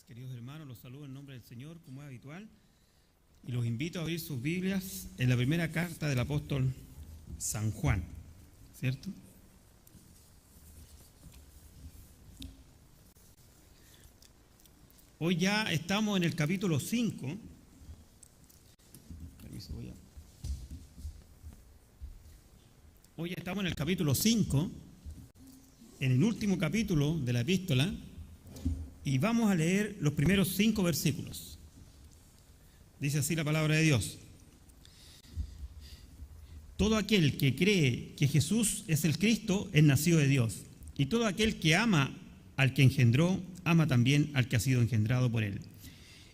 días, queridos hermanos, los saludo en nombre del Señor, como es habitual, y los invito a abrir sus Biblias en la primera carta del apóstol San Juan, ¿cierto? Hoy ya estamos en el capítulo 5. Hoy ya estamos en el capítulo 5, en el último capítulo de la epístola, y vamos a leer los primeros 5 versículos. Dice así la palabra de Dios: todo aquel que cree que Jesús es el Cristo es nacido de Dios, y todo aquel que ama al que engendró, ama también al que ha sido engendrado por él.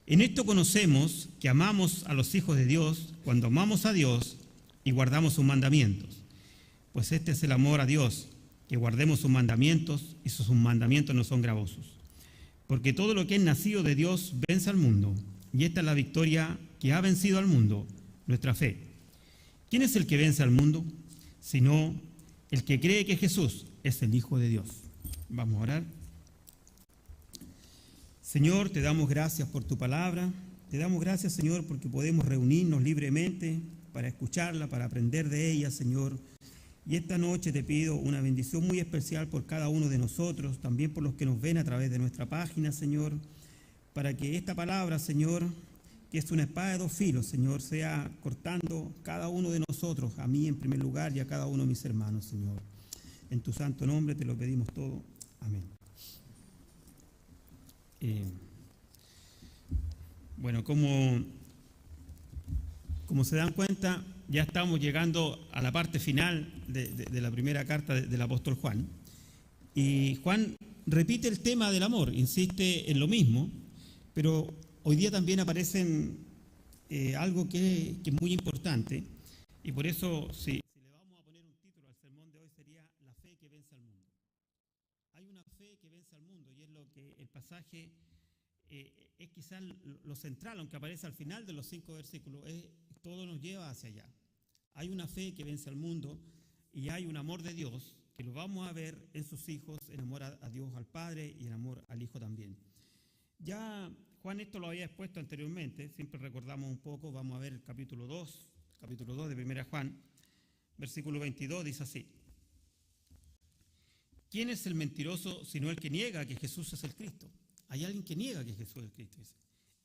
En esto conocemos que amamos a los hijos de Dios cuando amamos a Dios y guardamos sus mandamientos. Pues este es el amor a Dios, que guardemos sus mandamientos, y sus mandamientos no son gravosos. Porque todo lo que es nacido de Dios vence al mundo, y esta es la victoria que ha vencido al mundo, nuestra fe. ¿Quién es el que vence al mundo? Sino el que cree que Jesús es el Hijo de Dios. Vamos a orar. Señor, te damos gracias por tu palabra. Te damos gracias, Señor, porque podemos reunirnos libremente para escucharla, para aprender de ella, Señor. Y esta noche te pido una bendición muy especial por cada uno de nosotros, también por los que nos ven a través de nuestra página, Señor, para que esta palabra, Señor, que es una espada de 2 filos, Señor, sea cortando cada uno de nosotros, a mí en primer lugar y a cada uno de mis hermanos, Señor. En tu santo nombre te lo pedimos todo. Amén. Bueno, como se dan cuenta, ya estamos llegando a la parte final de la primera carta del apóstol Juan. Y Juan repite el tema del amor, insiste en lo mismo, pero hoy día también aparecen algo que es muy importante. Y por eso, si le vamos a poner un título al sermón de hoy, sería La fe que vence al mundo. Hay una fe que vence al mundo, y es lo que el pasaje es quizás lo central, aunque aparece al final de los 5 versículos, todo nos lleva hacia allá. Hay una fe que vence al mundo, y hay un amor de Dios que lo vamos a ver en sus hijos, en amor a Dios al Padre y en amor al Hijo también. Ya Juan esto lo había expuesto anteriormente, siempre recordamos un poco. Vamos a ver el capítulo 2 de 1 Juan, versículo 22, dice así: ¿quién es el mentiroso sino el que niega que Jesús es el Cristo? Hay alguien que niega que Jesús es el Cristo.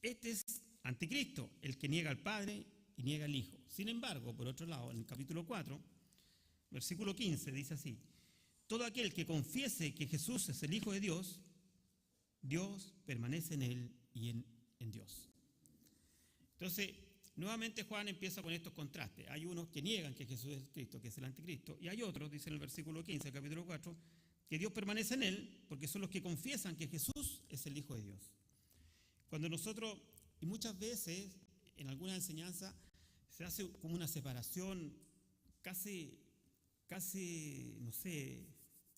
Este es anticristo, el que niega al Padre y niega al Hijo. Sin embargo, por otro lado, en el capítulo 4, versículo 15, dice así: todo aquel que confiese que Jesús es el Hijo de Dios, Dios permanece en él y en Dios. Entonces, nuevamente Juan empieza con estos contrastes. Hay unos que niegan que Jesús es Cristo, que es el anticristo, y hay otros, dice en el versículo 15 del capítulo 4, que Dios permanece en él, porque son los que confiesan que Jesús es el Hijo de Dios. Cuando nosotros, y muchas veces en alguna enseñanza, se hace como una separación casi, no sé,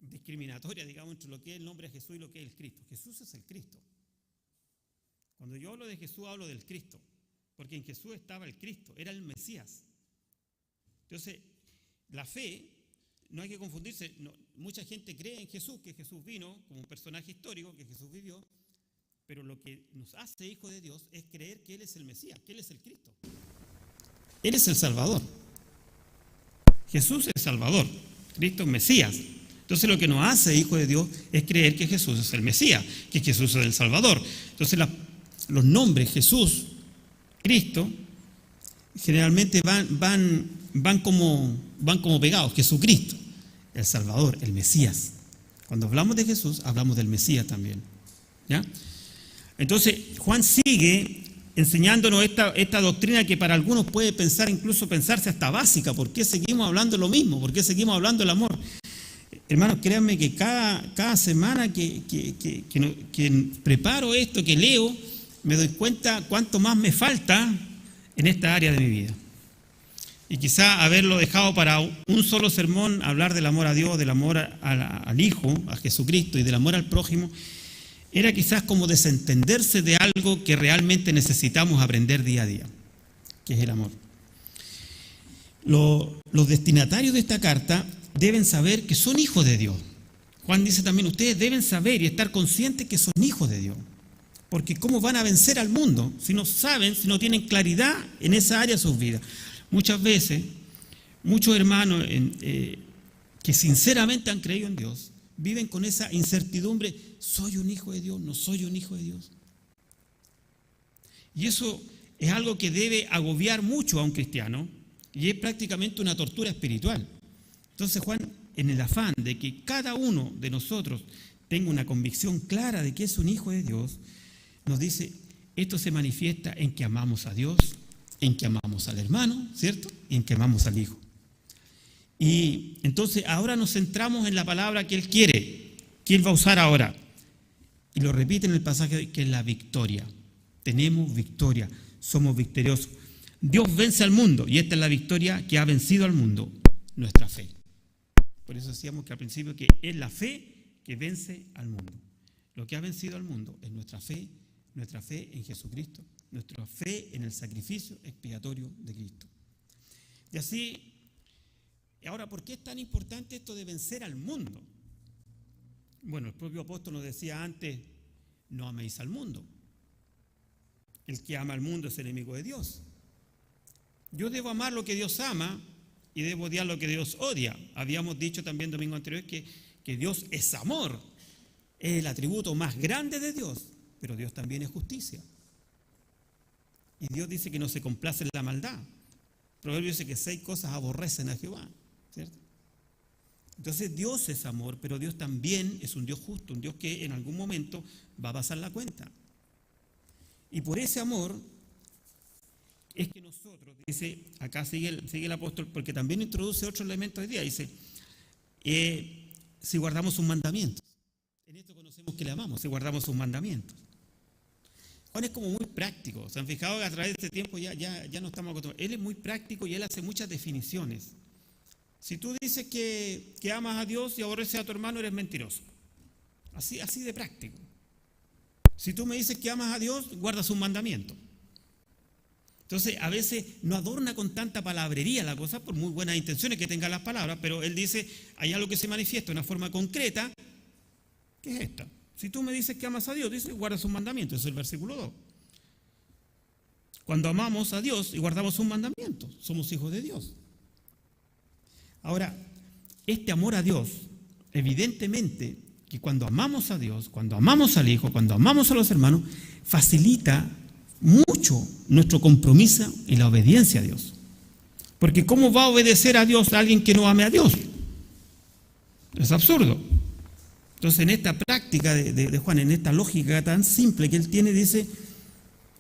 discriminatoria, digamos, entre lo que es el nombre de Jesús y lo que es el Cristo. Jesús es el Cristo. Cuando yo hablo de Jesús, hablo del Cristo, porque en Jesús estaba el Cristo, era el Mesías. Entonces, la fe, no hay que confundirse. Mucha gente cree en Jesús, que Jesús vino como un personaje histórico, que Jesús vivió, pero lo que nos hace hijos de Dios es creer que Él es el Mesías, que Él es el Cristo. Él es el Salvador. Jesús es Salvador, Cristo es Mesías. Entonces lo que nos hace hijos de Dios es creer que Jesús es el Mesías, que Jesús es el Salvador. Entonces los nombres Jesús, Cristo, generalmente van como pegados. Jesucristo, el Salvador, el Mesías. Cuando hablamos de Jesús, hablamos del Mesías también, ¿ya? Entonces Juan sigue enseñándonos esta doctrina que para algunos puede pensarse hasta básica. ¿Por qué seguimos hablando lo mismo? ¿Por qué seguimos hablando del amor? Hermanos, créanme que cada semana que preparo esto, que leo, me doy cuenta cuánto más me falta en esta área de mi vida. Y quizá haberlo dejado para un solo sermón, hablar del amor a Dios, del amor al Hijo, a Jesucristo, y del amor al prójimo, era quizás como desentenderse de algo que realmente necesitamos aprender día a día, que es el amor. Los destinatarios de esta carta deben saber que son hijos de Dios. Juan dice también: ustedes deben saber y estar conscientes que son hijos de Dios. Porque ¿cómo van a vencer al mundo si no saben, si no tienen claridad en esa área de sus vidas? Muchas veces, muchos hermanos que sinceramente han creído en Dios, viven con esa incertidumbre: ¿soy un hijo de Dios? ¿No soy un hijo de Dios? Y eso es algo que debe agobiar mucho a un cristiano, y es prácticamente una tortura espiritual. Entonces Juan, en el afán de que cada uno de nosotros tenga una convicción clara de que es un hijo de Dios, nos dice: esto se manifiesta en que amamos a Dios, en que amamos al hermano, ¿cierto? Y en que amamos al hijo. Y entonces ahora nos centramos en la palabra que Él quiere, que Él va a usar ahora. Y lo repite en el pasaje, que es la victoria. Tenemos victoria, somos victoriosos. Dios vence al mundo, y esta es la victoria que ha vencido al mundo: nuestra fe. Por eso decíamos que al principio que es la fe que vence al mundo. Lo que ha vencido al mundo es nuestra fe en Jesucristo, nuestra fe en el sacrificio expiatorio de Cristo. Y así, ahora, ¿por qué es tan importante esto de vencer al mundo? Bueno, el propio apóstol nos decía antes: no améis al mundo. El que ama al mundo es enemigo de Dios. Yo debo amar lo que Dios ama y debo odiar lo que Dios odia. Habíamos dicho también domingo anterior que Dios es amor. Es el atributo más grande de Dios, pero Dios también es justicia. Y Dios dice que no se complace en la maldad. Proverbios dice que 6 cosas aborrecen a Jehová, ¿cierto? Entonces Dios es amor, pero Dios también es un Dios justo, un Dios que en algún momento va a pasar la cuenta. Y por ese amor es que nosotros, dice, acá sigue el apóstol, porque también introduce otro elemento hoy día, dice, si guardamos sus mandamientos. En esto conocemos que le amamos, si guardamos sus mandamientos. Juan es como muy práctico. ¿Se han fijado que a través de este tiempo ya no estamos acostumbrados? Él es muy práctico y él hace muchas definiciones. Si tú dices que amas a Dios y aborreces a tu hermano, eres mentiroso. Así de práctico. Si tú me dices que amas a Dios, guarda sus mandamientos. Entonces, a veces no adorna con tanta palabrería la cosa, por muy buenas intenciones que tengan las palabras, pero él dice, hay algo que se manifiesta de una forma concreta, que es esta. Si tú me dices que amas a Dios, dice, guarda sus mandamientos, ese es el versículo 2. Cuando amamos a Dios y guardamos sus mandamientos, somos hijos de Dios. Ahora, este amor a Dios, evidentemente, que cuando amamos a Dios, cuando amamos al Hijo, cuando amamos a los hermanos, facilita mucho nuestro compromiso y la obediencia a Dios. Porque ¿cómo va a obedecer a Dios a alguien que no ame a Dios? Es absurdo. Entonces, en esta práctica de Juan, en esta lógica tan simple que él tiene, dice,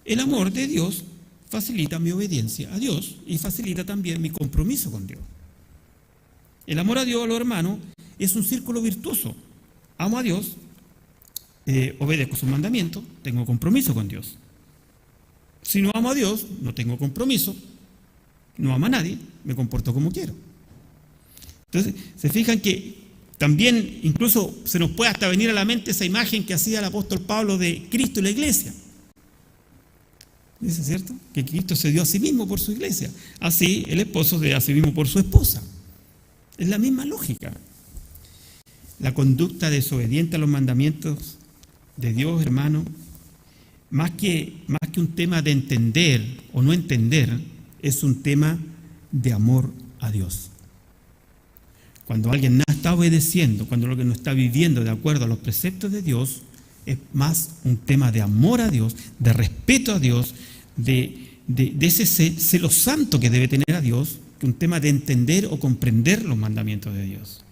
el amor de Dios facilita mi obediencia a Dios y facilita también mi compromiso con Dios. El amor a Dios, a los hermanos, es un círculo virtuoso. Amo a Dios, obedezco sus mandamientos, tengo compromiso con Dios. Si no amo a Dios, no tengo compromiso, no amo a nadie, me comporto como quiero. Entonces, se fijan que también incluso se nos puede hasta venir a la mente esa imagen que hacía el apóstol Pablo de Cristo y la iglesia. ¿Dice cierto? Que Cristo se dio a sí mismo por su iglesia. Así el esposo se dio a sí mismo por su esposa. Es la misma lógica. La conducta desobediente a los mandamientos de Dios, hermano, más que un tema de entender o no entender, es un tema de amor a Dios. Cuando alguien no está obedeciendo, cuando alguien no está viviendo de acuerdo a los preceptos de Dios, es más un tema de amor a Dios, de respeto a Dios, de ese celo santo que debe tener a Dios, que un tema de entender o comprender los mandamientos de Dios.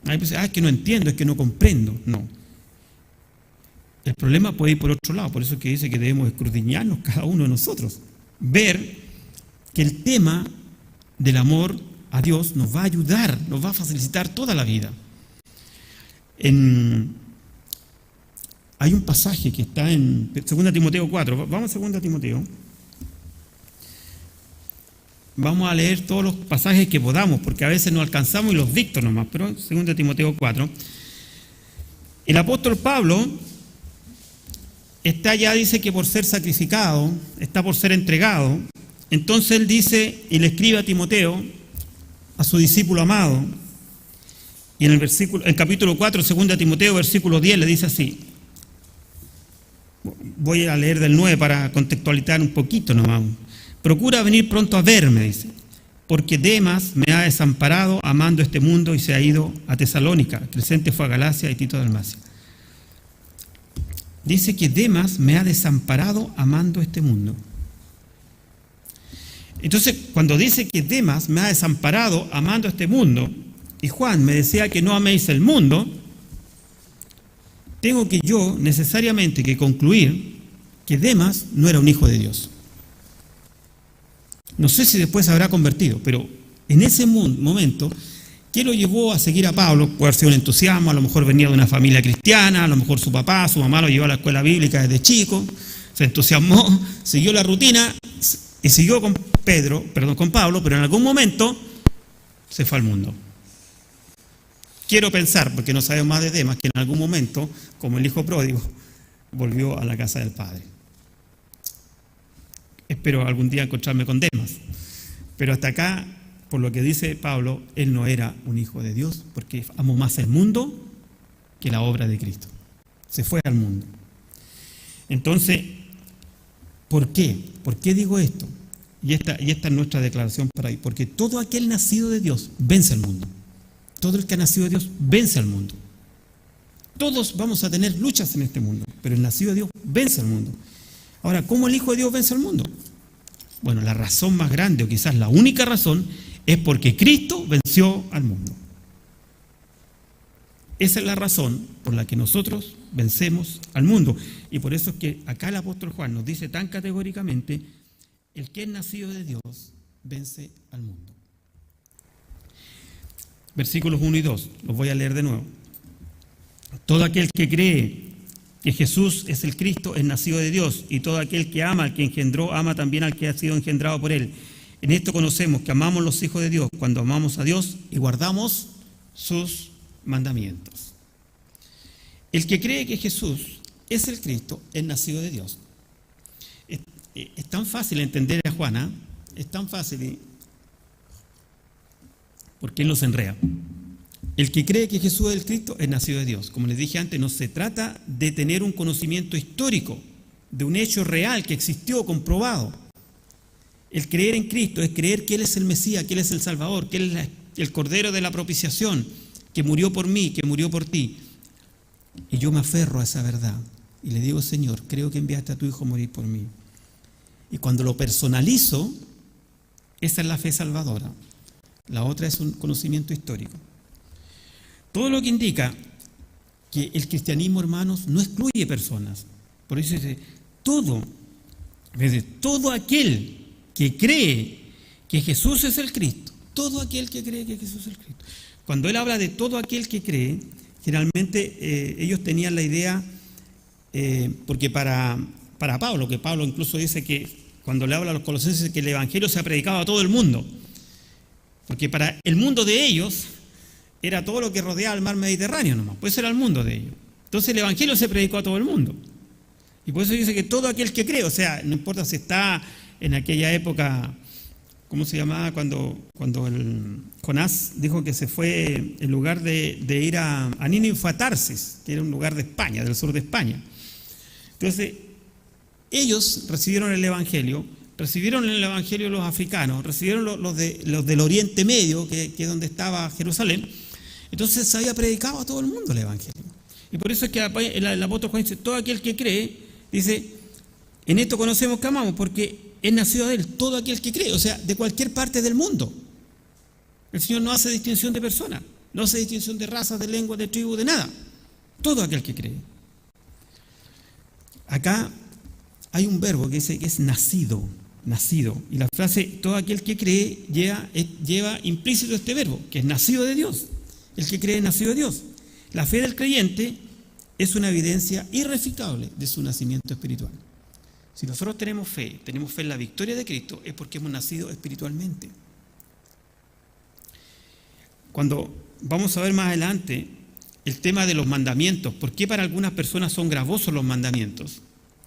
Hay veces, es que no entiendo, es que no comprendo. No. El problema puede ir por otro lado, por eso es que dice que debemos escudriñarnos cada uno de nosotros. Ver que el tema del amor a Dios nos va a ayudar, nos va a facilitar toda la vida. Hay un pasaje que está en 2 Timoteo 4. Vamos a 2 Timoteo. Vamos a leer todos los pasajes que podamos, porque a veces no alcanzamos y los dicto nomás, pero 2 Timoteo 4. El apóstol Pablo está ya, dice que por ser sacrificado, está por ser entregado. Entonces él dice y le escribe a Timoteo, a su discípulo amado, y en el capítulo 4, 2 Timoteo, versículo 10, le dice así: Voy a leer del 9 para contextualizar un poquito nomás. Procura venir pronto a verme, dice, porque Demas me ha desamparado amando este mundo y se ha ido a Tesalónica. Crescente fue a Galacia y Tito a Dalmacia. Dice que Demas me ha desamparado amando este mundo. Entonces, cuando dice que Demas me ha desamparado amando este mundo, y Juan me decía que no améis el mundo, tengo que yo necesariamente que concluir que Demas no era un hijo de Dios. No sé si después se habrá convertido, pero en ese momento, ¿qué lo llevó a seguir a Pablo? Puede haber sido un entusiasmo, a lo mejor venía de una familia cristiana, a lo mejor su papá, su mamá lo llevó a la escuela bíblica desde chico, se entusiasmó, siguió la rutina y siguió con Pablo, pero en algún momento se fue al mundo. Quiero pensar, porque no sabemos más de Demas, que en algún momento, como el hijo pródigo, volvió a la casa del Padre. Espero algún día encontrarme con Demas. Pero hasta acá, por lo que dice Pablo, él no era un hijo de Dios, porque amó más el mundo que la obra de Cristo. Se fue al mundo. Entonces, ¿por qué? ¿Por qué digo esto? Y esta es nuestra declaración para hoy. Porque todo aquel nacido de Dios vence al mundo. Todo el que ha nacido de Dios vence al mundo. Todos vamos a tener luchas en este mundo, pero el nacido de Dios vence al mundo. Ahora, ¿cómo el Hijo de Dios vence al mundo? Bueno, la razón más grande, o quizás la única razón, es porque Cristo venció al mundo. Esa es la razón por la que nosotros vencemos al mundo. Y por eso es que acá el apóstol Juan nos dice tan categóricamente, el que es nacido de Dios vence al mundo. Versículos 1 y 2, los voy a leer de nuevo. Todo aquel que cree que Jesús es el Cristo es nacido de Dios, y todo aquel que ama al que engendró, ama también al que ha sido engendrado por él. En esto conocemos que amamos los hijos de Dios, cuando amamos a Dios y guardamos sus mandamientos. El que cree que Jesús es el Cristo es nacido de Dios. Es tan fácil entender a Juana, es tan fácil, porque él nos enrea. El que cree que Jesús es el Cristo es nacido de Dios. Como les dije antes, no se trata de tener un conocimiento histórico de un hecho real que existió, comprobado. El creer en Cristo es creer que Él es el Mesías, que Él es el Salvador, que Él es el Cordero de la propiciación, que murió por mí, que murió por ti. Y yo me aferro a esa verdad y le digo, Señor, creo que enviaste a tu Hijo a morir por mí. Y cuando lo personalizo, esa es la fe salvadora. La otra es un conocimiento histórico. Todo lo que indica que el cristianismo, hermanos, no excluye personas. Por eso dice, todo aquel que cree que Jesús es el Cristo, todo aquel que cree que Jesús es el Cristo. Cuando él habla de todo aquel que cree, generalmente ellos tenían la idea, porque para Pablo, que Pablo incluso dice que cuando le habla a los colosenses que el evangelio se ha predicado a todo el mundo, porque para el mundo de ellos era todo lo que rodeaba el mar Mediterráneo nomás, pues era el mundo de ellos. Entonces el evangelio se predicó a todo el mundo. Y por eso dice que todo aquel que cree, o sea, no importa si está en aquella época, ¿cómo se llamaba? Cuando el Jonás dijo que se fue en lugar de ir a Nínive, fue a Tarsis, que era un lugar de España, del sur de España. Entonces, ellos recibieron el evangelio los africanos, recibieron los del Oriente Medio, que es donde estaba Jerusalén. Entonces se había predicado a todo el mundo el evangelio. Y por eso es que el apóstol Juan dice, todo aquel que cree, dice, en esto conocemos que amamos, porque es nacido de él, todo aquel que cree, o sea, de cualquier parte del mundo. El Señor no hace distinción de personas, no hace distinción de razas, de lenguas, de tribus, de nada. Todo aquel que cree. Acá hay un verbo que dice que es nacido. Y la frase, todo aquel que cree, lleva implícito este verbo, que es nacido de Dios. El que cree es nacido de Dios. La fe del creyente es una evidencia irrefutable de su nacimiento espiritual. Si nosotros tenemos fe en la victoria de Cristo, es porque hemos nacido espiritualmente. Cuando vamos a ver más adelante el tema de los mandamientos, ¿por qué para algunas personas son gravosos los mandamientos?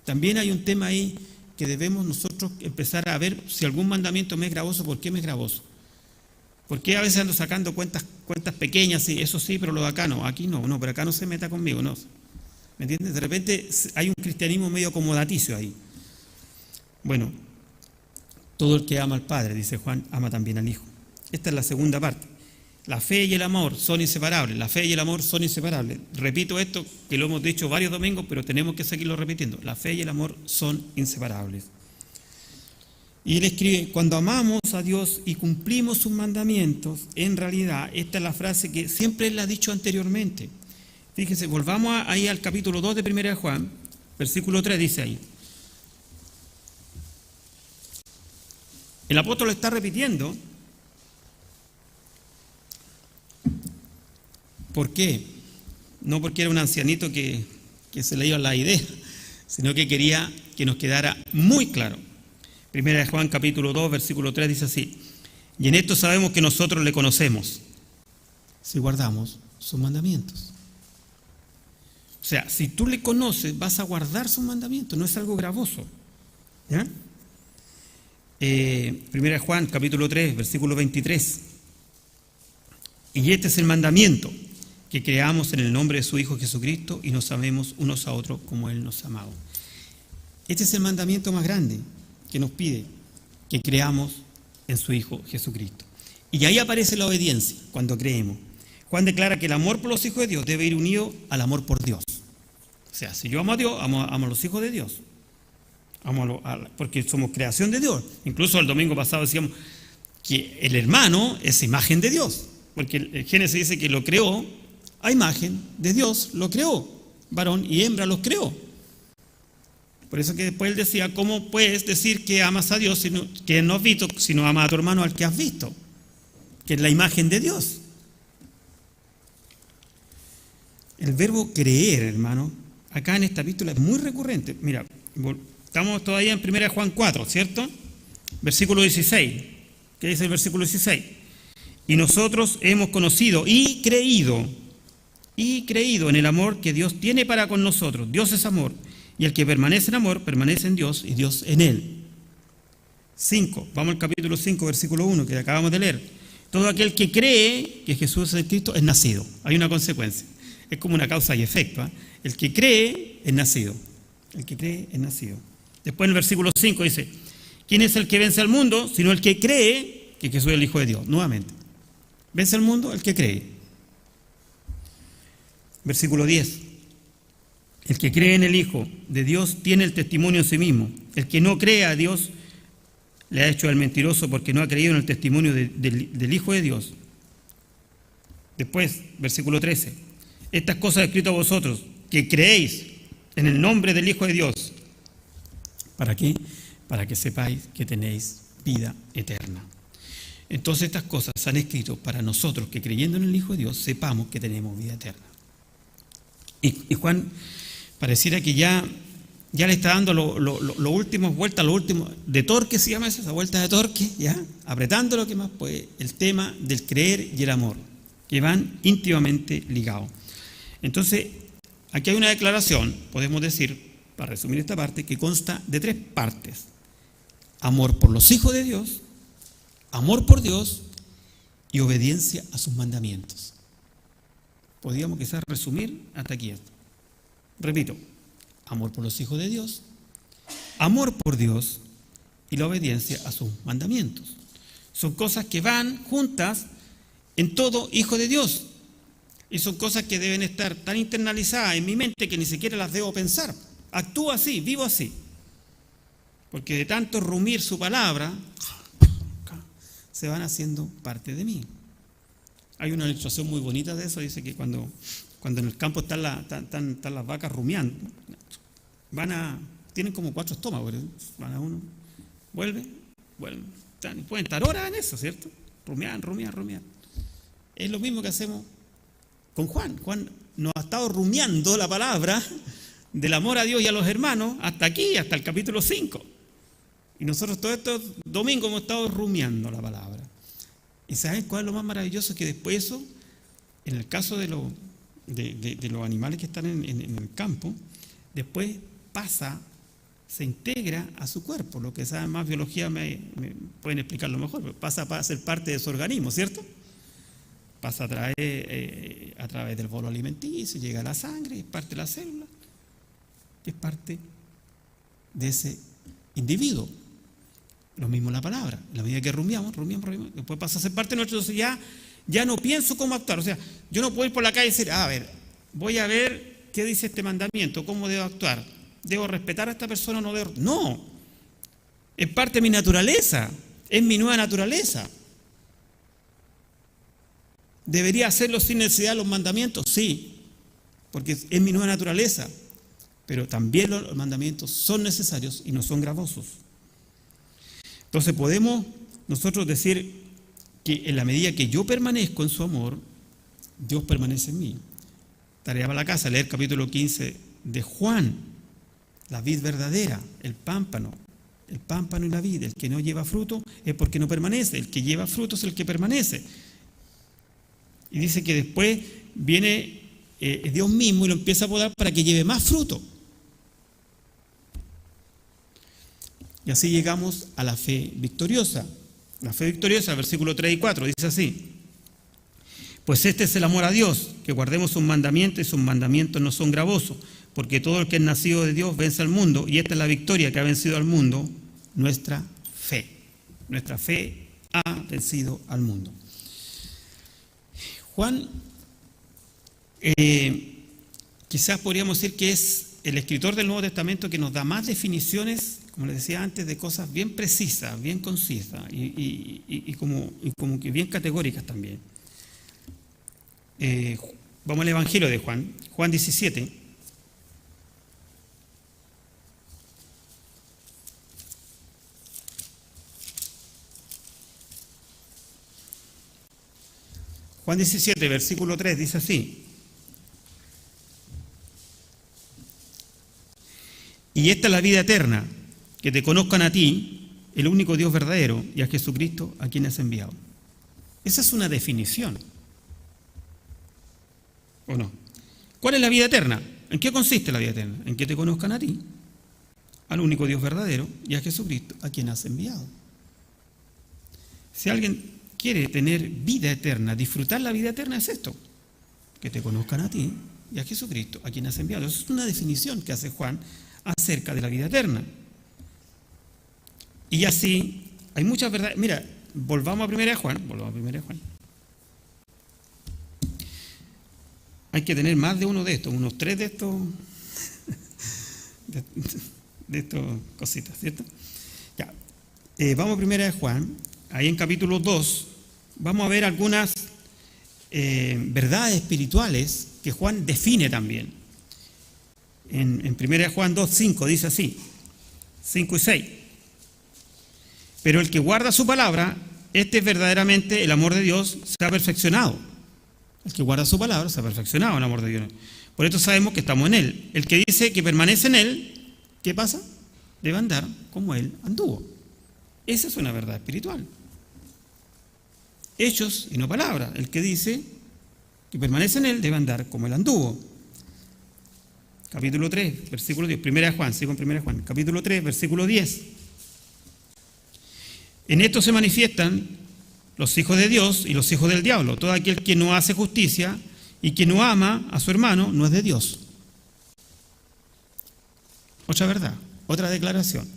También hay un tema ahí que debemos nosotros empezar a ver si algún mandamiento me es gravoso, ¿por qué me es gravoso? ¿Por qué a veces ando sacando cuentas pequeñas? Sí, eso sí, pero lo de acá no, aquí no, pero acá no se meta conmigo, no. ¿Me entiendes? De repente hay un cristianismo medio acomodaticio ahí. Bueno, todo el que ama al Padre, dice Juan, ama también al Hijo. Esta es la segunda parte. La fe y el amor son inseparables. La fe y el amor son inseparables. Repito esto, que lo hemos dicho varios domingos, pero tenemos que seguirlo repitiendo. La fe y el amor son inseparables. Y él escribe, cuando amamos a Dios y cumplimos sus mandamientos, en realidad, esta es la frase que siempre él ha dicho anteriormente. Fíjense, volvamos ahí al capítulo 2 de 1 de Juan, versículo 3 dice ahí. El apóstol está repitiendo. ¿Por qué? No porque era un ancianito que se le iba la idea, sino que quería que nos quedara muy claro. Primera de Juan capítulo 2, versículo 3 dice así, y en esto sabemos que nosotros le conocemos, si guardamos sus mandamientos. O sea, si tú le conoces, vas a guardar sus mandamientos, no es algo gravoso. ¿Ya? Primera de Juan capítulo 3, versículo 23. Y este es el mandamiento, que creamos en el nombre de su Hijo Jesucristo y nos amemos unos a otros como Él nos ha amado. Este es el mandamiento más grande que nos pide, que creamos en su Hijo Jesucristo. Y ahí aparece la obediencia, cuando creemos. Juan declara que el amor por los hijos de Dios debe ir unido al amor por Dios. O sea, si yo amo a Dios, amo a los hijos de Dios. Porque somos creación de Dios. Incluso el domingo pasado decíamos que el hermano es imagen de Dios. Porque el Génesis dice que lo creó a imagen de Dios, lo creó. Varón y hembra los creó. Por eso que después él decía, ¿cómo puedes decir que amas a Dios que no has visto, si no amas a tu hermano al que has visto? Que es la imagen de Dios. El verbo creer, hermano, acá en esta epístola es muy recurrente. Mira, estamos todavía en 1 Juan 4, ¿cierto? Versículo 16. ¿Qué dice el versículo 16? Y nosotros hemos conocido y creído en el amor que Dios tiene para con nosotros. Dios es amor. Y el que permanece en amor, permanece en Dios y Dios en él. 5. Vamos al capítulo 5, versículo 1, que acabamos de leer. Todo aquel que cree que Jesús es el Cristo es nacido. Hay una consecuencia. Es como una causa y efecto. ¿Eh? El que cree es nacido. El que cree es nacido. Después en el versículo 5 dice, ¿quién es el que vence al mundo? Sino el que cree que Jesús es el Hijo de Dios. Nuevamente. Vence al mundo el que cree. Versículo 10. El que cree en el Hijo de Dios tiene el testimonio en sí mismo. El que no cree a Dios le ha hecho al mentiroso porque no ha creído en el testimonio del Hijo de Dios. Después, versículo 13. Estas cosas he escrito a vosotros, que creéis en el nombre del Hijo de Dios. ¿Para qué? Para que sepáis que tenéis vida eterna. Entonces estas cosas se han escrito para nosotros que creyendo en el Hijo de Dios sepamos que tenemos vida eterna. Y Juan pareciera que ya le está dando lo último vuelta, lo último de torque, se llama esa vuelta de torque, ya apretando lo que más puede, el tema del creer y el amor, que van íntimamente ligados. Entonces, aquí hay una declaración, podemos decir, para resumir esta parte, que consta de 3 partes. Amor por los hijos de Dios, amor por Dios y obediencia a sus mandamientos. Podríamos quizás resumir hasta aquí esto. Repito, amor por los hijos de Dios, amor por Dios y la obediencia a sus mandamientos. Son cosas que van juntas en todo hijo de Dios. Y son cosas que deben estar tan internalizadas en mi mente que ni siquiera las debo pensar. Actúo así, vivo así. Porque de tanto rumir su palabra, se van haciendo parte de mí. Hay una ilustración muy bonita de eso, dice que cuando en el campo están las vacas rumiando, tienen como 4 estómagos, van a uno, vuelven, pueden estar horas en eso, ¿cierto? Rumiar. Es lo mismo que hacemos con Juan. Juan nos ha estado rumiando la palabra del amor a Dios y a los hermanos hasta aquí, hasta el capítulo 5. Y nosotros todos estos domingos hemos estado rumiando la palabra. ¿Y saben cuál es lo más maravilloso? Que después eso, en el caso de los animales que están en el campo, después se integra a su cuerpo. Los que saben más biología me pueden explicarlo mejor, pero pasa a ser parte de su organismo, ¿cierto? Pasa a través del bolo alimenticio, llega a la sangre, es parte de la célula, es parte de ese individuo. Lo mismo la palabra. En la medida que rumiamos, después pasa a ser parte de nuestro. Entonces ya no pienso cómo actuar. O sea, yo no puedo ir por la calle y decir, a ver, voy a ver qué dice este mandamiento, cómo debo actuar. ¿Debo respetar a esta persona o no debo? No. Es parte de mi naturaleza. Es mi nueva naturaleza. ¿Debería hacerlo sin necesidad de los mandamientos? Sí, porque es mi nueva naturaleza. Pero también los mandamientos son necesarios y no son gravosos. Entonces podemos nosotros decir que en la medida que yo permanezco en su amor, Dios permanece en mí. Tarea para la casa, leer capítulo 15 de Juan, la vid verdadera, el pámpano y la vid. El que no lleva fruto es porque no permanece, el que lleva fruto es el que permanece. Y dice que después viene Dios mismo y lo empieza a podar para que lleve más fruto. Y así llegamos a la fe victoriosa. La fe victoriosa, versículos 3 y 4, dice así: pues este es el amor a Dios, que guardemos sus mandamientos, y sus mandamientos no son gravosos, porque todo el que es nacido de Dios vence al mundo, y esta es la victoria que ha vencido al mundo, nuestra fe. Nuestra fe ha vencido al mundo. Juan, quizás podríamos decir que es el escritor del Nuevo Testamento que nos da más definiciones, como les decía antes, de cosas bien precisas, bien concisas y como que bien categóricas también. Vamos al Evangelio de Juan, Juan 17. Juan 17, versículo 3, dice así: y esta es la vida eterna, que te conozcan a ti, el único Dios verdadero, y a Jesucristo, a quien has enviado. Esa es una definición, ¿o no? ¿Cuál es la vida eterna? ¿En qué consiste la vida eterna? En que te conozcan a ti, al único Dios verdadero, y a Jesucristo, a quien has enviado. Si alguien quiere tener vida eterna, disfrutar la vida eterna, es esto: que te conozcan a ti y a Jesucristo, a quien has enviado. Esa es una definición que hace Juan acerca de la vida eterna. Y así hay muchas verdades. Mira, volvamos a 1 Juan. Hay que tener más de uno de estos, unos 3 de estos, de estas cositas, ¿cierto? Ya, vamos a 1 Juan, ahí en capítulo 2, vamos a ver algunas verdades espirituales que Juan define también. En 1 Juan 2, 5 dice así, 5 y 6. Pero el que guarda su palabra, este es verdaderamente el amor de Dios, se ha perfeccionado. El que guarda su palabra se ha perfeccionado en el amor de Dios. Por esto sabemos que estamos en Él. El que dice que permanece en Él, ¿qué pasa? Debe andar como Él anduvo. Esa es una verdad espiritual. Hechos y no palabra. El que dice que permanece en Él debe andar como Él anduvo. Capítulo 3, versículo 10. 1 Juan, sigo en 1 Juan. Capítulo 3, versículo 10. En esto se manifiestan los hijos de Dios y los hijos del diablo. Todo aquel que no hace justicia y que no ama a su hermano no es de Dios. Otra verdad, otra declaración.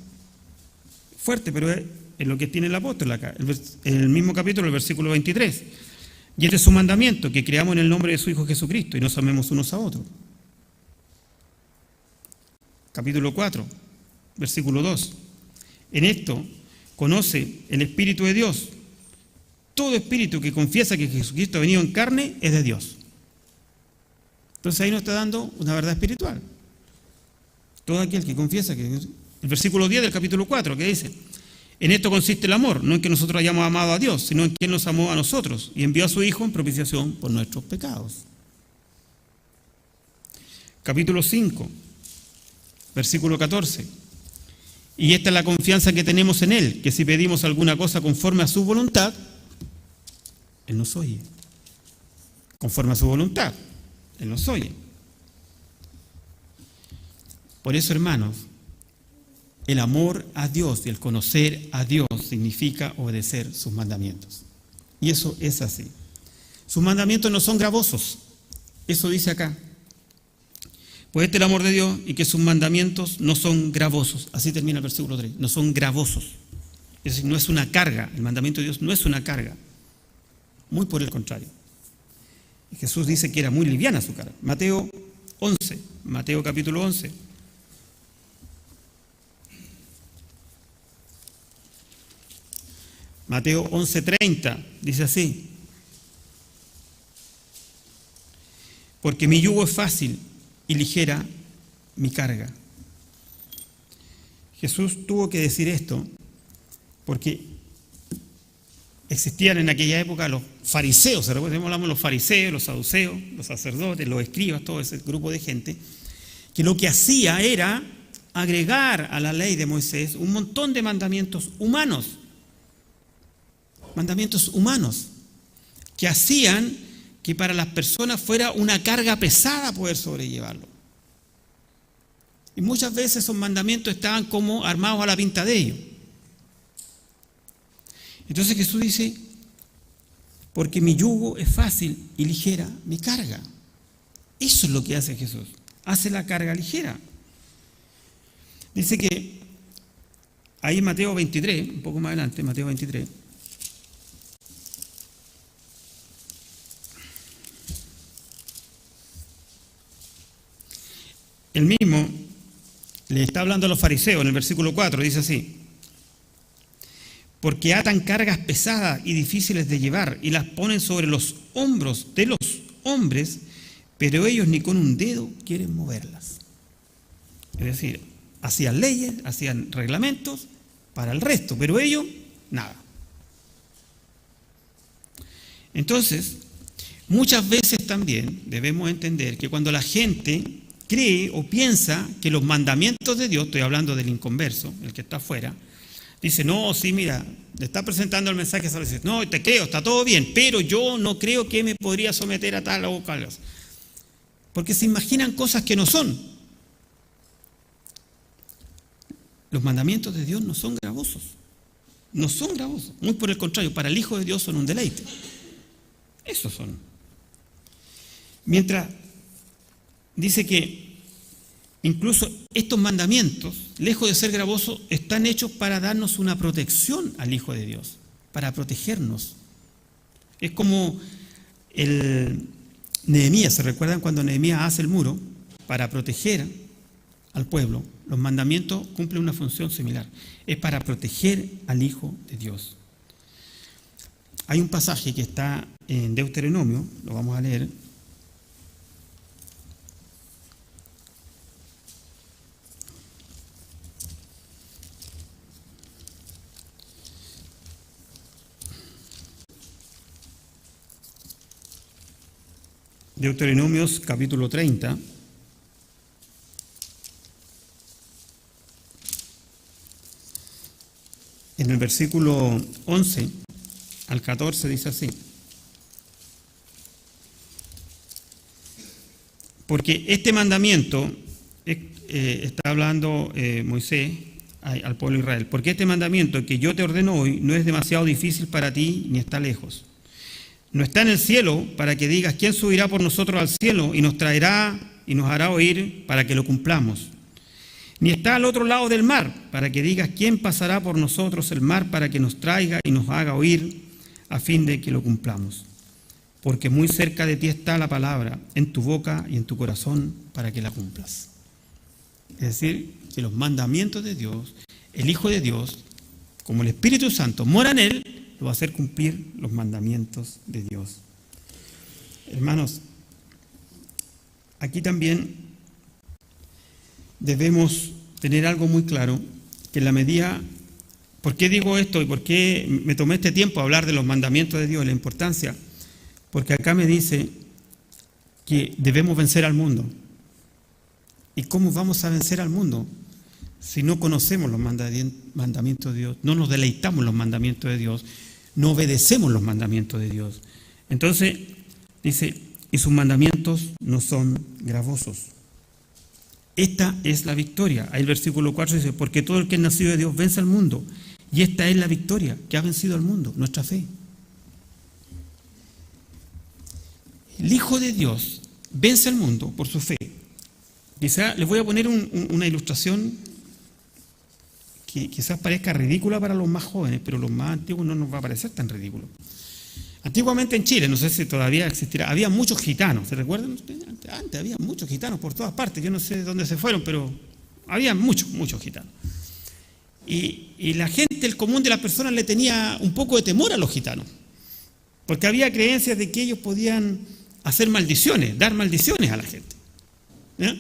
Fuerte, pero es lo que tiene el apóstol acá. En el mismo capítulo, el versículo 23. Y este es su mandamiento, que creamos en el nombre de su Hijo Jesucristo y nos amemos unos a otros. Capítulo 4, versículo 2. En esto conoce el Espíritu de Dios. Todo espíritu que confiesa que Jesucristo ha venido en carne es de Dios. Entonces ahí nos está dando una verdad espiritual. Todo aquel que confiesa que... El versículo 10 del capítulo 4, que dice: en esto consiste el amor, no en que nosotros hayamos amado a Dios, sino en que Él nos amó a nosotros y envió a su Hijo en propiciación por nuestros pecados. Capítulo 5, versículo 14. Y esta es la confianza que tenemos en Él, que si pedimos alguna cosa conforme a su voluntad, Él nos oye. Conforme a su voluntad, Él nos oye. Por eso, hermanos, el amor a Dios y el conocer a Dios significa obedecer sus mandamientos. Y eso es así. Sus mandamientos no son gravosos. Eso dice acá. Pues este es el amor de Dios y que sus mandamientos no son gravosos. Así termina el versículo 3. No son gravosos. Es decir, no es una carga. El mandamiento de Dios no es una carga. Muy por el contrario. Jesús dice que era muy liviana su carga. Mateo 11. Mateo capítulo 11. Mateo 11:30 dice así: porque mi yugo es fácil y ligera mi carga. Jesús tuvo que decir esto porque existían en aquella época los fariseos, ¿se recuerdan? Hablamos de los fariseos, los saduceos, los sacerdotes, los escribas, todo ese grupo de gente, que lo que hacía era agregar a la ley de Moisés un montón de mandamientos humanos, que hacían que para las personas fuera una carga pesada poder sobrellevarlo. Y muchas veces esos mandamientos estaban como armados a la pinta de ellos. Entonces Jesús dice, porque mi yugo es fácil y ligera mi carga. Eso es lo que hace Jesús, hace la carga ligera. Dice que ahí en Mateo 23, un poco más adelante, Mateo 23, el mismo le está hablando a los fariseos en el versículo 4, dice así: porque atan cargas pesadas y difíciles de llevar y las ponen sobre los hombros de los hombres, pero ellos ni con un dedo quieren moverlas. Es decir, hacían leyes, hacían reglamentos para el resto, pero ellos nada. Entonces, muchas veces también debemos entender que cuando la gente cree o piensa que los mandamientos de Dios, estoy hablando del inconverso, el que está afuera, dice, no, sí, mira, le está presentando el mensaje, dice, no, te creo, está todo bien, pero yo no creo que me podría someter a tal o cual. Porque se imaginan cosas que no son. Los mandamientos de Dios no son gravosos. No son gravosos. Muy por el contrario, para el Hijo de Dios son un deleite. Esos son. Mientras dice que incluso estos mandamientos, lejos de ser gravosos, están hechos para darnos una protección al Hijo de Dios, para protegernos. Es como Nehemías, ¿se recuerdan cuando Nehemías hace el muro para proteger al pueblo? Los mandamientos cumplen una función similar, es para proteger al Hijo de Dios. Hay un pasaje que está en Deuteronomio, lo vamos a leer. Deuteronomios capítulo 30. En el versículo 11 al 14 dice así: porque este mandamiento, está hablando Moisés al pueblo de Israel, porque este mandamiento que yo te ordeno hoy no es demasiado difícil para ti ni está lejos. No está en el cielo para que digas, ¿quién subirá por nosotros al cielo y nos traerá y nos hará oír para que lo cumplamos? Ni está al otro lado del mar para que digas, ¿quién pasará por nosotros el mar para que nos traiga y nos haga oír a fin de que lo cumplamos? Porque muy cerca de ti está la palabra, en tu boca y en tu corazón, para que la cumplas. Es decir, que los mandamientos de Dios, el Hijo de Dios, como el Espíritu Santo mora en él, lo va a hacer cumplir los mandamientos de Dios. Hermanos, aquí también debemos tener algo muy claro, que en la medida, ¿por qué digo esto y por qué me tomé este tiempo a hablar de los mandamientos de Dios, la importancia? Porque acá me dice que debemos vencer al mundo. ¿Y cómo vamos a vencer al mundo? Si no conocemos los mandamientos de Dios, no nos deleitamos en los mandamientos de Dios, no obedecemos los mandamientos de Dios. Entonces, dice, y sus mandamientos no son gravosos. Esta es la victoria. Ahí el versículo 4 dice, porque todo el que es nacido de Dios vence al mundo. Y esta es la victoria que ha vencido al mundo, nuestra fe. El Hijo de Dios vence al mundo por su fe. Quizá les voy a poner una ilustración que quizás parezca ridícula para los más jóvenes, pero los más antiguos no nos va a parecer tan ridículo. Antiguamente en Chile, no sé si todavía existirá, había muchos gitanos, ¿se recuerdan ustedes? Antes había muchos gitanos por todas partes, yo no sé dónde se fueron, pero había muchos gitanos. Y la gente, el común de las personas, le tenía un poco de temor a los gitanos, porque había creencias de que ellos podían hacer maldiciones, dar maldiciones a la gente. ¿Ya?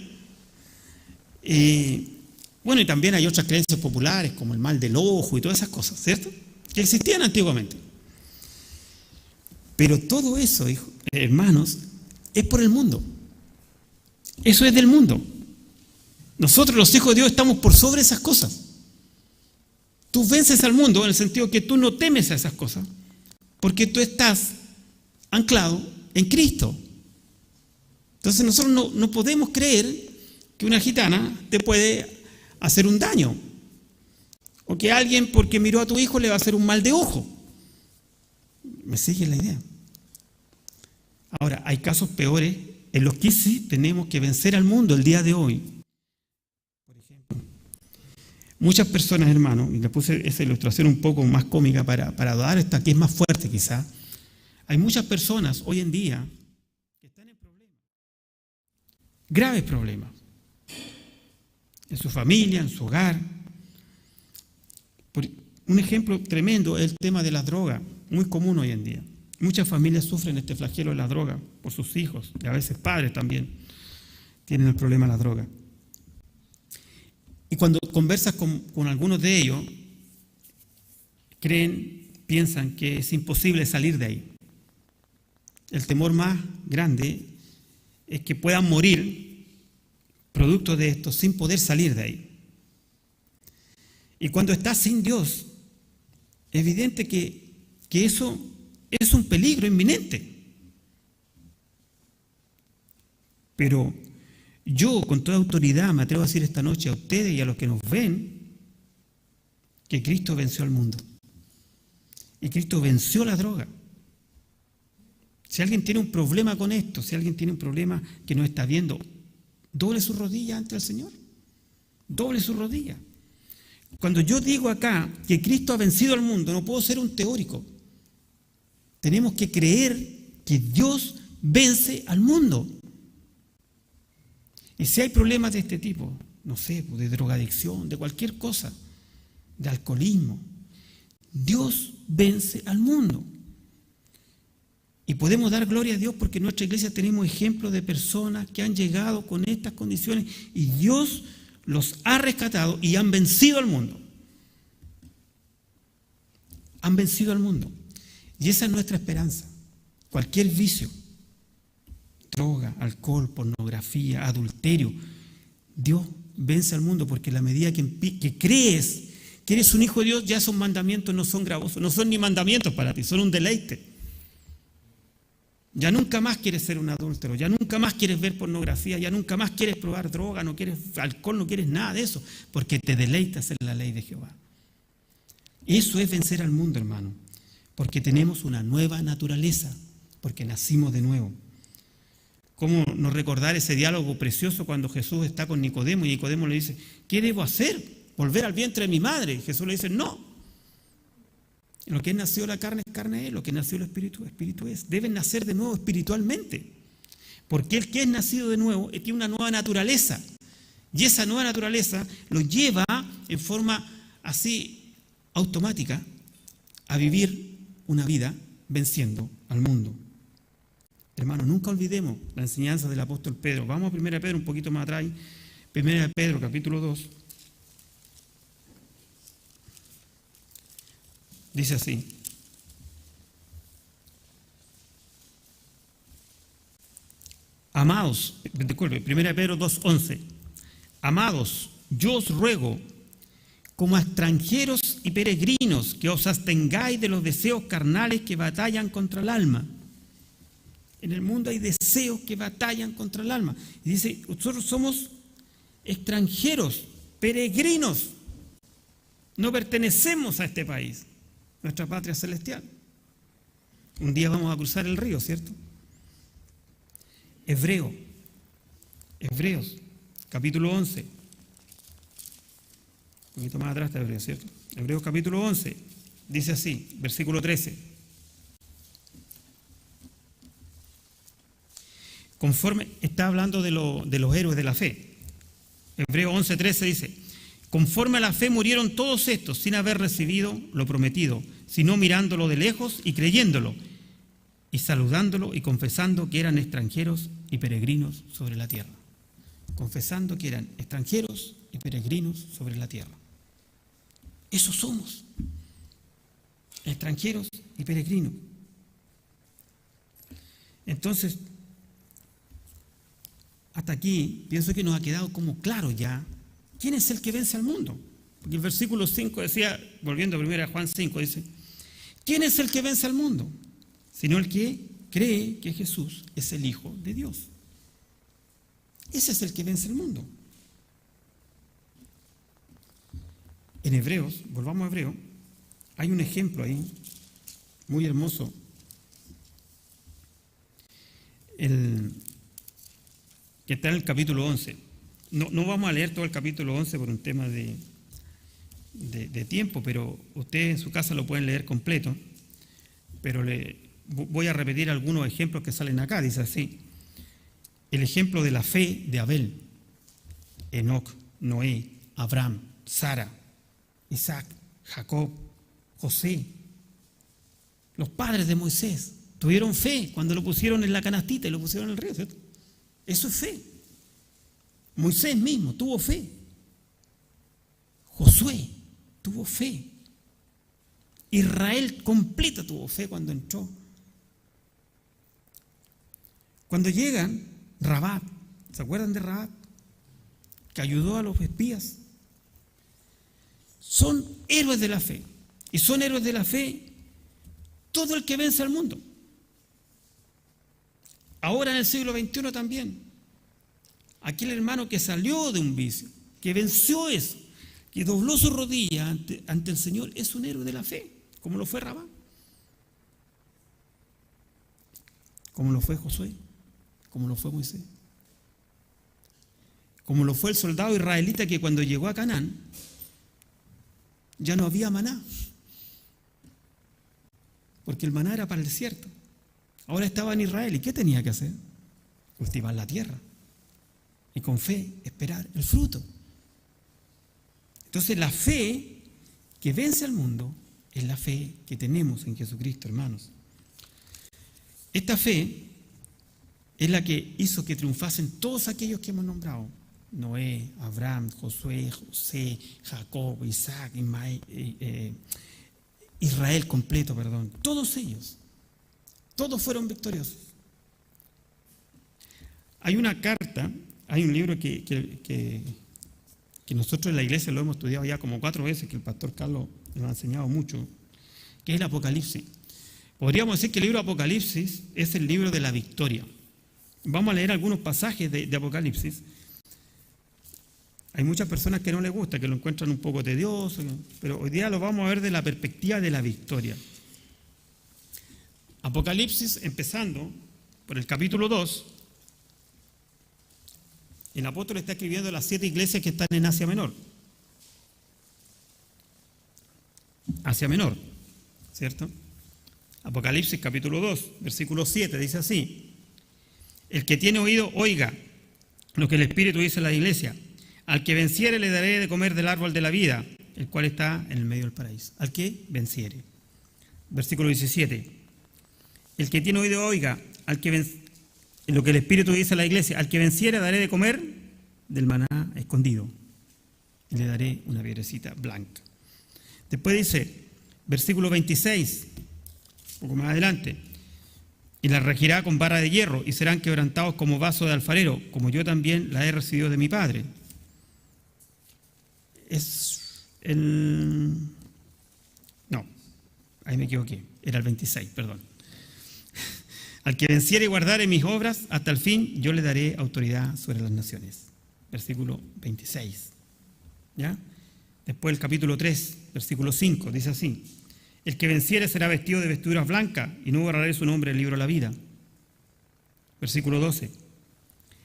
Y bueno, y también hay otras creencias populares, como el mal del ojo y todas esas cosas, ¿cierto? Que existían antiguamente. Pero todo eso, hermanos, es por el mundo. Eso es del mundo. Nosotros, los hijos de Dios, estamos por sobre esas cosas. Tú vences al mundo en el sentido que tú no temes a esas cosas, porque tú estás anclado en Cristo. Entonces nosotros no podemos creer que una gitana te puede hacer un daño, o que alguien porque miró a tu hijo le va a hacer un mal de ojo. ¿Me sigue la idea? Ahora, hay casos peores en los que sí tenemos que vencer al mundo el día de hoy. Por ejemplo, muchas personas, hermanos, y le puse esa ilustración un poco más cómica para dar esta que es más fuerte quizá. Hay muchas personas hoy en día que están en problemas, graves problemas, en su familia, en su hogar. Un ejemplo tremendo es el tema de la droga, muy común hoy en día. Muchas familias sufren este flagelo de la droga por sus hijos, y a veces padres también tienen el problema de la droga. Y cuando conversas con algunos de ellos, piensan que es imposible salir de ahí. El temor más grande es que puedan morir producto de esto sin poder salir de ahí. Y cuando estás sin Dios, es evidente que eso es un peligro inminente. Pero yo, con toda autoridad, me atrevo a decir esta noche a ustedes y a los que nos ven, que Cristo venció al mundo. Y Cristo venció la droga. Si alguien tiene un problema con esto, si alguien tiene un problema que no está viendo, doble su rodilla ante el Señor. Doble su rodilla. Cuando yo digo acá que Cristo ha vencido al mundo, no puedo ser un teórico. Tenemos que creer que Dios vence al mundo. Y si hay problemas de este tipo, no sé, de drogadicción, de cualquier cosa, de alcoholismo, Dios vence al mundo. Y podemos dar gloria a Dios porque en nuestra iglesia tenemos ejemplos de personas que han llegado con estas condiciones y Dios los ha rescatado y han vencido al mundo. Han vencido al mundo. Y esa es nuestra esperanza. Cualquier vicio, droga, alcohol, pornografía, adulterio, Dios vence al mundo porque en la medida que crees que eres un hijo de Dios, ya esos mandamientos no son gravosos, no son ni mandamientos para ti, son un deleite. Ya nunca más quieres ser un adúltero, ya nunca más quieres ver pornografía, ya nunca más quieres probar droga, no quieres alcohol, no quieres nada de eso, porque te deleitas en la ley de Jehová. Eso es vencer al mundo, hermano, porque tenemos una nueva naturaleza, porque nacimos de nuevo. ¿Cómo no recordar ese diálogo precioso cuando Jesús está con Nicodemo y Nicodemo le dice, ¿qué debo hacer? ¿Volver al vientre de mi madre? Y Jesús le dice, no. Lo que es nacido de la carne es carne, lo que es nacido del espíritu, espíritu es. Deben nacer de nuevo espiritualmente. Porque el que es nacido de nuevo tiene una nueva naturaleza. Y esa nueva naturaleza lo lleva en forma así automática a vivir una vida venciendo al mundo. Hermano, nunca olvidemos la enseñanza del apóstol Pedro. Vamos a 1 Pedro un poquito más atrás. 1 Pedro capítulo 2. Dice así. Amados, disculpe, 1 Pedro 2:11. Amados, yo os ruego, como a extranjeros y peregrinos, que os abstengáis de los deseos carnales que batallan contra el alma. En el mundo hay deseos que batallan contra el alma. Y dice, nosotros somos extranjeros, peregrinos. No pertenecemos a este país, nuestra patria celestial. Un día vamos a cruzar el río, ¿cierto? Hebreos. capítulo 11. Un poquito más atrás está Hebreos, ¿cierto? Hebreos capítulo 11. Dice así, versículo 13. Conforme, está hablando de los héroes de la fe. Hebreos 11:13 dice, conforme a la fe murieron todos estos sin haber recibido lo prometido, sino mirándolo de lejos y creyéndolo, y saludándolo y confesando que eran extranjeros y peregrinos sobre la tierra. Confesando que eran extranjeros y peregrinos sobre la tierra. Eso somos. Extranjeros y peregrinos. Entonces, hasta aquí pienso que nos ha quedado como claro ya quién es el que vence al mundo. Porque el versículo 5 decía, volviendo primero a Juan 5, dice, ¿quién es el que vence al mundo? Sino el que cree que Jesús es el Hijo de Dios. Ese es el que vence el mundo. En Hebreos, volvamos a Hebreos, hay un ejemplo ahí, muy hermoso. Que está en el capítulo 11. No vamos a leer todo el capítulo 11 por un tema de tiempo, pero ustedes en su casa lo pueden leer completo. Pero voy a repetir algunos ejemplos que salen acá. Dice así, el ejemplo de la fe de Abel, Enoc, Noé, Abraham, Sara, Isaac, Jacob, José. Los padres de Moisés tuvieron fe cuando lo pusieron en la canastita y lo pusieron en el río, ¿cierto? Eso es fe. Moisés mismo tuvo fe. Josué tuvo fe. Israel completa tuvo fe cuando entró. Cuando llegan, Rabab, ¿se acuerdan de Rabab? Que ayudó a los espías. Son héroes de la fe. Y son héroes de la fe todo el que vence al mundo. Ahora en el siglo XXI también. Aquel hermano que salió de un vicio, que venció eso, que dobló su rodilla ante el Señor, es un héroe de la fe, como lo fue Rabá, como lo fue Josué, como lo fue Moisés, como lo fue el soldado israelita que cuando llegó a Canaán ya no había maná, porque el maná era para el desierto. Ahora estaba en Israel, ¿y qué tenía que hacer? Cultivar la tierra y con fe esperar el fruto. Entonces la fe que vence al mundo es la fe que tenemos en Jesucristo, hermanos. Esta fe es la que hizo que triunfasen todos aquellos que hemos nombrado: Noé, Abraham, Josué, José, Jacob, Isaac, Israel completo, perdón. Todos ellos, todos fueron victoriosos. Hay una carta, hay un libro que nosotros en la iglesia lo hemos estudiado ya como 4 veces, que el pastor Carlos nos ha enseñado mucho, que es el Apocalipsis. Podríamos decir que el libro Apocalipsis es el libro de la victoria. Vamos a leer algunos pasajes de Apocalipsis. Hay muchas personas que no les gusta, que lo encuentran un poco tedioso, pero hoy día lo vamos a ver de la perspectiva de la victoria. Apocalipsis, empezando por el capítulo 2, el apóstol está escribiendo a las 7 iglesias que están en Asia Menor. Asia Menor, ¿cierto? Apocalipsis capítulo 2, versículo 7, dice así: el que tiene oído, oiga lo que el Espíritu dice a la iglesia. Al que venciere le daré de comer del árbol de la vida, el cual está en el medio del paraíso. Al que venciere. Versículo 17. El que tiene oído, oiga lo que el Espíritu dice a la iglesia. Al que venciere daré de comer del maná escondido. Y le daré una piedrecita blanca. Después dice, versículo 26, un poco más adelante: y la regirá con vara de hierro, y serán quebrantados como vaso de alfarero, como yo también la he recibido de mi Padre. No, ahí me equivoqué, era el 26, perdón. Al que venciere y guardare mis obras hasta el fin, yo le daré autoridad sobre las naciones. Versículo 26. ¿Ya? Después el capítulo 3, versículo 5, dice así: el que venciere será vestido de vestiduras blancas, y no borraré su nombre del libro de la vida. Versículo 12.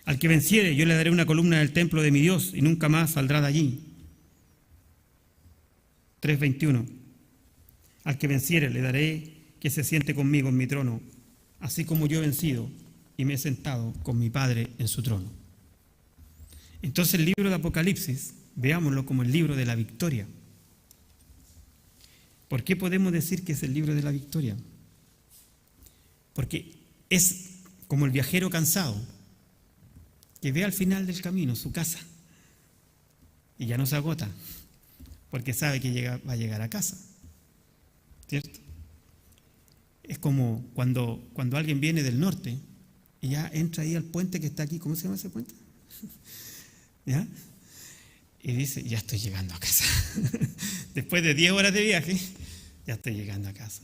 Al que venciere, yo le daré una columna del templo de mi Dios y nunca más saldrá de allí. 3:21. Al que venciere, le daré que se siente conmigo en mi trono, así como yo he vencido y me he sentado con mi Padre en su trono. Entonces el libro de Apocalipsis, veámoslo como el libro de la victoria. ¿Por qué podemos decir que es el libro de la victoria? Porque es como el viajero cansado que ve al final del camino su casa y ya no se agota porque sabe que va a llegar a casa, ¿cierto? Es como cuando alguien viene del norte y ya entra ahí al puente que está aquí. ¿Cómo se llama ese puente? ¿Ya? Y dice, ya estoy llegando a casa. Después de 10 horas de viaje, ya estoy llegando a casa.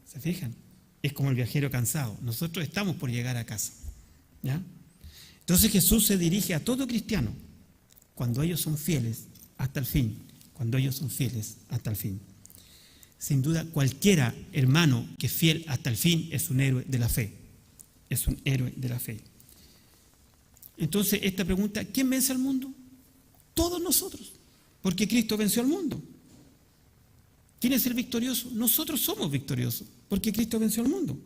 ¿Se fijan? Es como el viajero cansado. Nosotros estamos por llegar a casa. ¿Ya? Entonces Jesús se dirige a todo cristiano cuando ellos son fieles hasta el fin. Cuando ellos son fieles hasta el fin. Sin duda, cualquiera hermano que es fiel hasta el fin es un héroe de la fe. Es un héroe de la fe. Entonces, esta pregunta, ¿quién vence al mundo? Todos nosotros, porque Cristo venció al mundo. ¿Quién es el victorioso? Nosotros somos victoriosos, porque Cristo venció al mundo.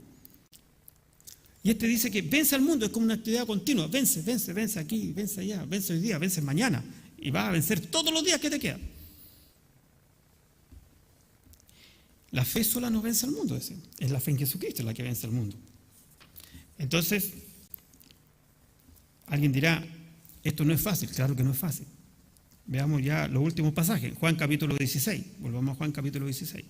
Y este dice que vence al mundo, es como una actividad continua. Vence, vence, vence aquí, vence allá, vence hoy día, vence mañana. Y vas a vencer todos los días que te quedan. La fe sola no vence al mundo, es la fe en Jesucristo la que vence al mundo. Entonces, alguien dirá, esto no es fácil. Claro que no es fácil. Veamos ya los últimos pasajes. Juan capítulo 16. Volvamos a Juan capítulo 16.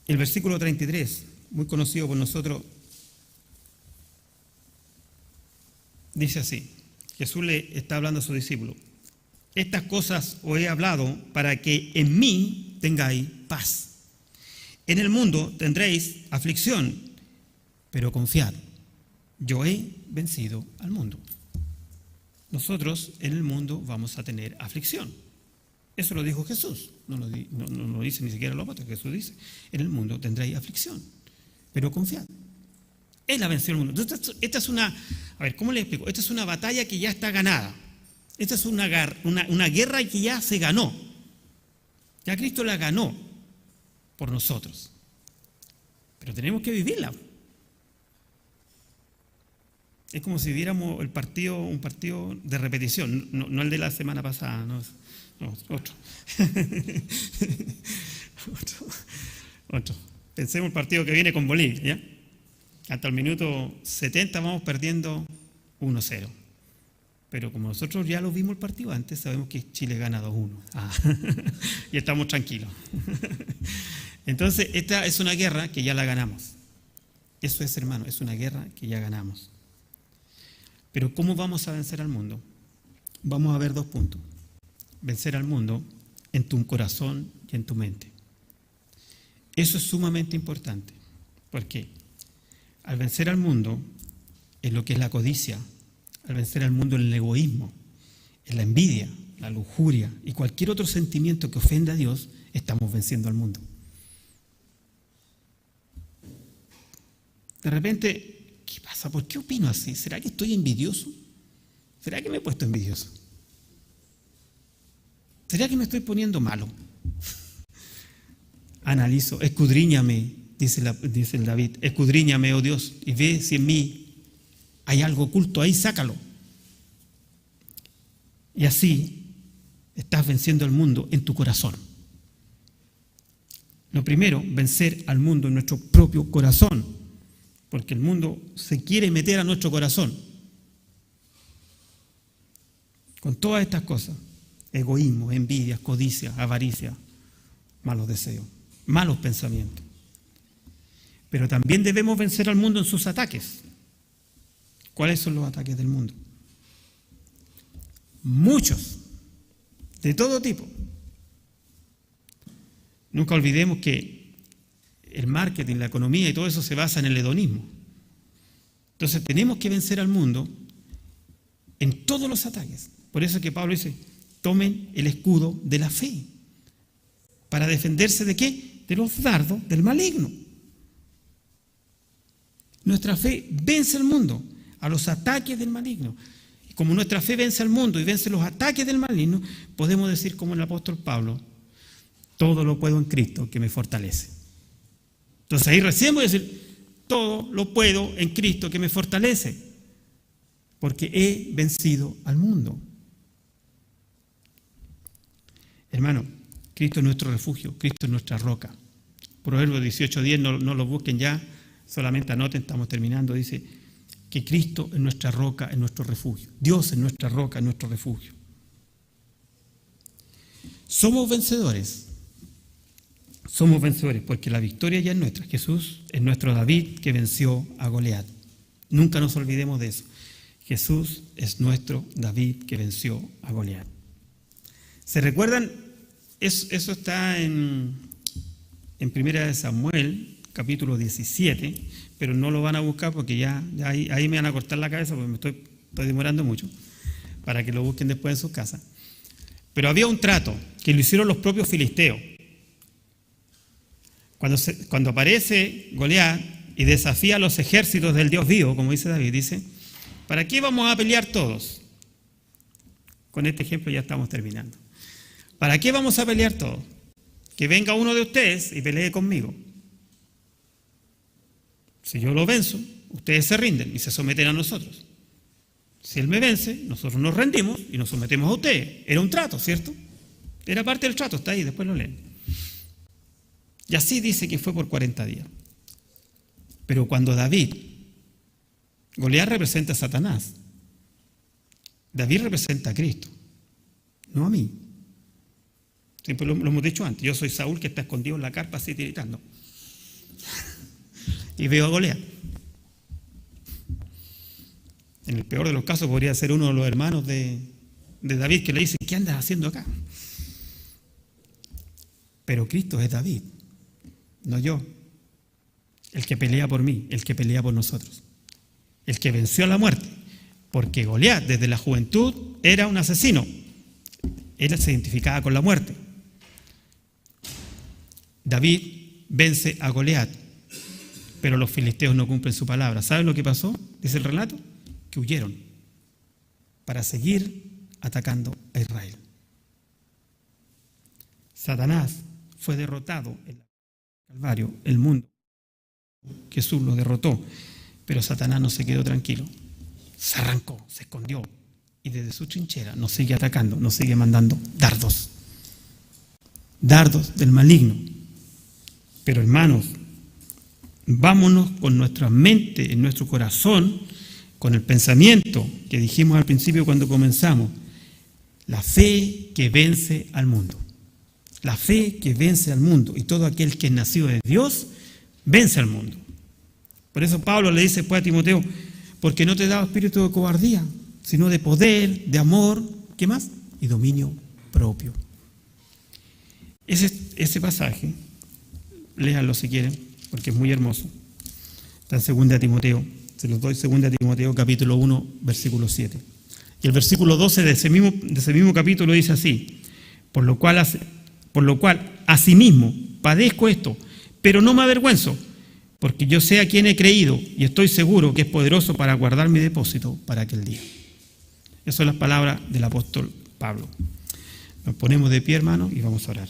El versículo 33, muy conocido por nosotros, dice así. Jesús le está hablando a sus discípulos. Estas cosas os he hablado para que en mí tengáis paz. En el mundo tendréis aflicción, pero confiad, yo he vencido al mundo. Nosotros en el mundo vamos a tener aflicción. Eso lo dijo Jesús, no lo dice ni siquiera los apóstoles. Jesús dice, en el mundo tendréis aflicción, pero confiad. Él ha vencido al mundo. Entonces, esta es una, a ver, ¿cómo le explico? Esta es una batalla que ya está ganada. Esta es una guerra que ya se ganó. Ya Cristo la ganó por nosotros. Pero tenemos que vivirla. Es como si viéramos un partido de repetición, no el de la semana pasada, no, otro. Otro. Pensemos el partido que viene con Bolivia, ¿ya? Hasta el minuto 70 vamos perdiendo 1-0. Pero como nosotros ya lo vimos el partido antes, sabemos que Chile gana 2-1. Y estamos tranquilos. Entonces, esta es una guerra que ya la ganamos. Eso es, hermano, es una guerra que ya ganamos. Pero ¿cómo vamos a vencer al mundo? Vamos a ver 2 puntos. Vencer al mundo en tu corazón y en tu mente. Eso es sumamente importante. ¿Por qué? Al vencer al mundo en lo que es la codicia, al vencer al mundo en el egoísmo, en la envidia, la lujuria y cualquier otro sentimiento que ofenda a Dios, estamos venciendo al mundo. De repente, ¿qué pasa? ¿Por qué opino así? ¿Será que estoy envidioso? ¿Será que me he puesto envidioso? ¿Será que me estoy poniendo malo? Analizo, escudriñame, dice el David, escudriñame, oh Dios, y ve si en mí hay algo oculto ahí, sácalo. Y así estás venciendo al mundo en tu corazón. Lo primero, vencer al mundo en nuestro propio corazón, porque el mundo se quiere meter a nuestro corazón con todas estas cosas: egoísmo, envidia, codicia, avaricia, malos deseos, malos pensamientos. Pero también debemos vencer al mundo en sus ataques. ¿Cuáles son los ataques del mundo? Muchos, de todo tipo. Nunca olvidemos que el marketing, la economía y todo eso se basa en el hedonismo. Entonces tenemos que vencer al mundo en todos los ataques. Por eso es que Pablo dice, tomen el escudo de la fe. ¿Para defenderse de qué? De los dardos del maligno. Nuestra fe vence al mundo, a los ataques del maligno. Y como nuestra fe vence al mundo y vence los ataques del maligno, podemos decir como el apóstol Pablo, todo lo puedo en Cristo que me fortalece. Entonces ahí recién voy a decir, todo lo puedo en Cristo que me fortalece, porque he vencido al mundo. Hermano, Cristo es nuestro refugio, Cristo es nuestra roca. Proverbios 18:10, no lo busquen ya, solamente anoten, estamos terminando, dice que Cristo es nuestra roca, es nuestro refugio. Dios es nuestra roca, es nuestro refugio. Somos vencedores porque la victoria ya es nuestra. Jesús es nuestro David que venció a Goliat. Nunca nos olvidemos de eso. Jesús es nuestro David que venció a Goliat. ¿Se recuerdan? Eso está en 1 Samuel, capítulo 17, pero no lo van a buscar porque ya ahí me van a cortar la cabeza porque me estoy demorando mucho, para que lo busquen después en sus casas. Pero había un trato que lo hicieron los propios filisteos. Cuando aparece Goliat y desafía a los ejércitos del Dios vivo, como dice David, dice, ¿para qué vamos a pelear todos? Con este ejemplo ya estamos terminando. ¿Para qué vamos a pelear todos? Que venga uno de ustedes y pelee conmigo. Si yo lo venzo, ustedes se rinden y se someten a nosotros. Si él me vence, nosotros nos rendimos y nos sometemos a ustedes. Era un trato, ¿cierto? Era parte del trato, está ahí, después lo leen. Y así dice que fue por 40 días. Pero cuando Goliat representa a Satanás, David representa a Cristo, no a mí. Siempre lo hemos dicho antes, yo soy Saúl que está escondido en la carpa así tiritando. Y veo a Goliat. En el peor de los casos podría ser uno de los hermanos de David que le dice, ¿qué andas haciendo acá? Pero Cristo es David, no yo. El que pelea por mí, el que pelea por nosotros. El que venció a la muerte. Porque Goliat desde la juventud era un asesino. Él se identificaba con la muerte. David vence a Goliat, pero los filisteos no cumplen su palabra. ¿Saben lo que pasó? Dice el relato, que huyeron para seguir atacando a Israel. Satanás fue derrotado en el Calvario, el mundo. Jesús lo derrotó, pero Satanás no se quedó tranquilo. Se arrancó, se escondió y desde su trinchera nos sigue atacando, nos sigue mandando dardos del maligno. Pero hermanos, vámonos con nuestra mente, en nuestro corazón, con el pensamiento que dijimos al principio cuando comenzamos, la fe que vence al mundo. La fe que vence al mundo. Y todo aquel que es nacido de Dios, vence al mundo. Por eso Pablo le dice después a Timoteo, porque no te he dado espíritu de cobardía, sino de poder, de amor, ¿qué más? Y dominio propio. Ese pasaje, léanlo si quieren, porque es muy hermoso. Está en 2 Timoteo, se los doy, 2 Timoteo capítulo 1, versículo 7. Y el versículo 12 de ese mismo capítulo dice así, por lo cual asimismo padezco esto, pero no me avergüenzo, porque yo sé a quién he creído y estoy seguro que es poderoso para guardar mi depósito para aquel día. Esas son las palabras del apóstol Pablo. Nos ponemos de pie, hermano, y vamos a orar.